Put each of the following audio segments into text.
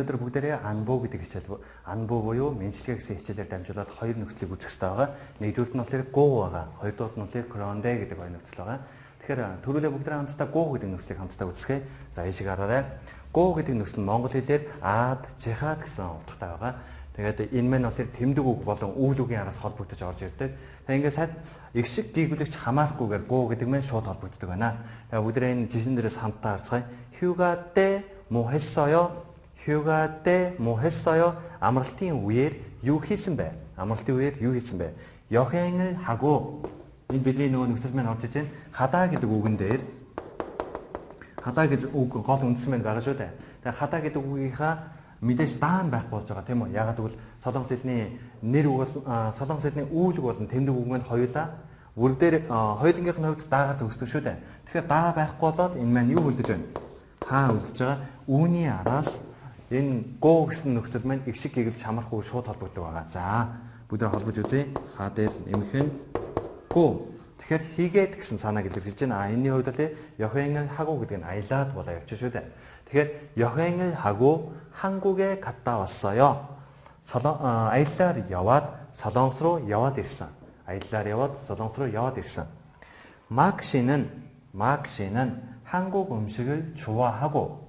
өнөөдөр бүгдээрээ анбуу гэдэг хичээл анбуу буюу менчилгээ гэсэн хичээлээр дамжуулаад хоёр нөхцөлийг үзэх хэрэгтэй байгаа. Нэгдүгürt нь болохоор го байгаа. Хоёрдугаар нь болохоор кронде гэдэг хоёр нөхцөл байгаа. Тэгэхээр түрүүлээ бүгдээ хамтдаа го гэдэг нөхцөлийг хамтдаа үзсгээ. За ийшээ хараарай. Го гэдэг нөхцөл нь монгол хэлээр аад, жихад гэсэн утгатай байгаа. Тэгээд энэ мань болохоор тэмдэг үг болон үйл үгийн араас холбогдож орж ирдэг. Тэгээд ингээд сад их шиг гүйгүүлэгч хамаарахгүйгээр го гэдэг мань шууд холбогддог байна. Тэгээд бүгдээ энэ жишээн дээрээс хамтдаа харцгаая. 휴가 때 뭐 했어요? 휴가 때 뭐 했어요? амралтын үеэр юу хийсэн бэ? амралтын үеэр юу хийсэн бэ? 여행을 하고 энэ бидний нөгөө нөхцөл маань орж иж байна. хадаа гэдэг үгэн дээр хадаа гэж үг гол үндсэн маань байгаа шүү дээ. Тэгээд хадаа гэдэг үгийнхаа мэдээж даан байхгүй болж байгаа тийм үү? Ягаад гэвэл солонгос хэлний нэр үг бол солонгос хэлний үйл үг болон тэмдэг үг маань хоёулаа үрг дээр хоёулынгийнх нь хувьд даагаар төгсдөг шүү дээ. Тэгэхээр даа байхгүй болоод энэ маань юу үлдэж байна? Та үлдэж байгаа үүний араас энэ го гэсэн нөхцөл маань их шиг гэгэлж хамарахгүй шууд холбогддог байгаа. За бүгдээ холбож үзье. Ха дээр нэмэх нь го. Тэгэхээр хийгээд гэсэн санааг илэрхийлж байна. Энэний хувьд л 여행을 하고 гэдэг нь аялаад болоо явчих шүү дээ. Тэгэхээр 여행을 하고 한국에 갔다 왔어요. 아일라를 яваад солонгос руу яваад ирсэн. 아일라를 яваад солонгос руу яваад ирсэн. 막 씨는 한국 음식을 좋아하고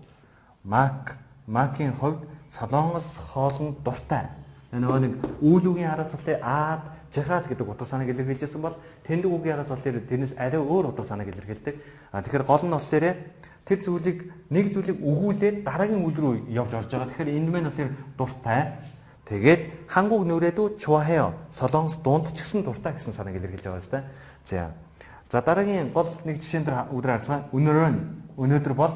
막인 хувьд солонгос хоолнд дуртай. Нөгөө нэг үйл үгийн араас болохоор аад, жихад гэдэг утга санааг илэрхийлжсэн бол тэмдэг үгийн араас болохоор тэрнээс арай өөр утга санааг илэрхийлдэг. Тэгэхээр гол нь болохоор тэр зүйлийг нэг зүйлийг өгүүлээд дараагийн үйл рүү явж орж байгаа. Тэгэхээр энэ мань болохоор дуртай. Тэгээд 한국 노래도 좋아해요. солонгос дунд ч гэсэн дуртай гэсэн санааг илэрхийлж байгаа юм байна. За дараагийн гол нэг жишээн дээр өдөр харцгаа. өнөөдөр бол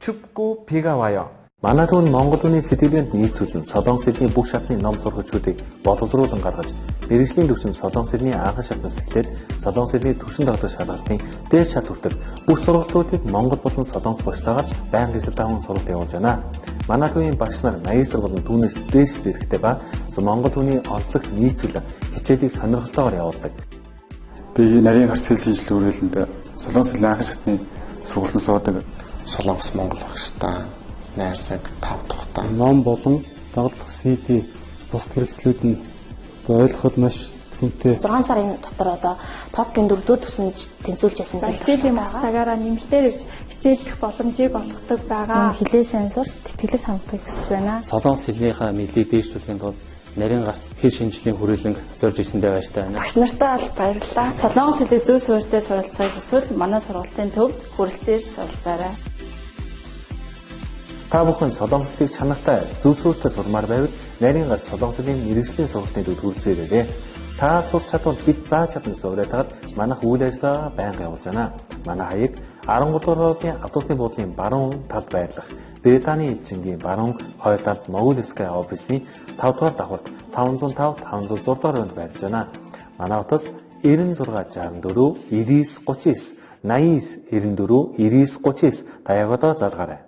춥고 비가 와요. 만화돈 Монгол хүний сэтгэлгээнд нийцүүлэн солонгос хэлний бүх шатны ном сургачдыг боловсруулан гаргаж мэргэжлийн түвшинд солонгос хэлний анхан шатнаас эхлээд солонгос хэлний түвшин тогтоох шалгалтын дээд шат хүртэл бүх сургалтуудыг монгол болон солонгос багштайгаар байнга эсрэг даван сургалт явуулж байна. Манай төвийн багш нар магистр болон түүнээс дээш зэрэгтэй ба монгол хүний онцлогт нийцүүлэн хичээлийг сонирхолтойгоор явуулдаг. Би нарийн гарц хэл шинжилгээ хүрээлэнд солонгос хэлний анхан шатны сургалтанд суудаг. Солонгос монгол багштай найрсаг тав тухтай. Ном болон дагалдах CD бус хэрэгслүүд нь ойлгоход маш хүнтэй. 6 сарын дотор одоо ТОК-ийн 4-р түвшинд тэнцвүүлж ясан зүйл. Хичээлийн маш цагаараа нэмэлтээр ирж хичээллэх боломжийг олгодог байгаа. Хилээ сенсор сэтгэлийг хангахыг хүсэж байна. Солонгос хэлнийхээ мэдлийг дээшлүүлэхийн тулд нарийн гарц хэл шинжилгээний хүрээлэн зорж ирсэндээ баяртай байна. Багш нартай аль баярлалаа. Солонгос хэлийг зөв суурьтай суралцахыг хүсвэл манай сургалтын төвд хүрэлцээр суралцаарай. Та бүхэн солонгос хэлийг чанартай зөв суурьтай сурмаар байвал нарийн гарц солонгос хэлний мэргэжлийн сургалтын төвд хүрэлцээрэй. Та сурч чадвал бид зааж чадна гэсэн уриатаад манайх үйл ажиллагаа байнга явуулж байна. Манай хаяг 13 дугаар хоолны автобусны буудлын баруун талд байрлах Британий элчингийн баруун хойд талд Могилская офисын 5 дугаар давхарт 505 506 дугаар өнд байрлаж байна. Манай утас 9664 9939 8994 9939 даяагуудаа залгаарай.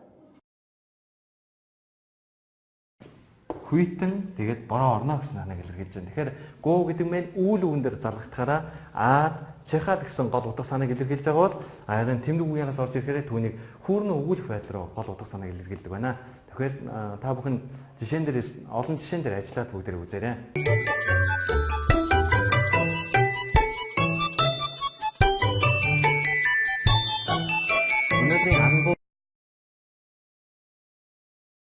Хүйтэн тэгээд бороо орно гэсэн санааг илэрхийлж байна. Тэгэхээр го гэдэг нь үйл үгэн дээр залгахтаараа аад, жихад гэсэн гол утга санааг илэрхийлж байгаа бол харин тэмдэг үеийнээс орж ирэхээр түүнийг хүүрнэ өгүүлэх байдал руу гол утга санааг илэрхийлдэг байна. Тэгэхээр та бүхэн жишээн дээрээс олон жишээн дээр ажиллаад бүгдээрээ үзээрэй. өнөөдрийн анбуу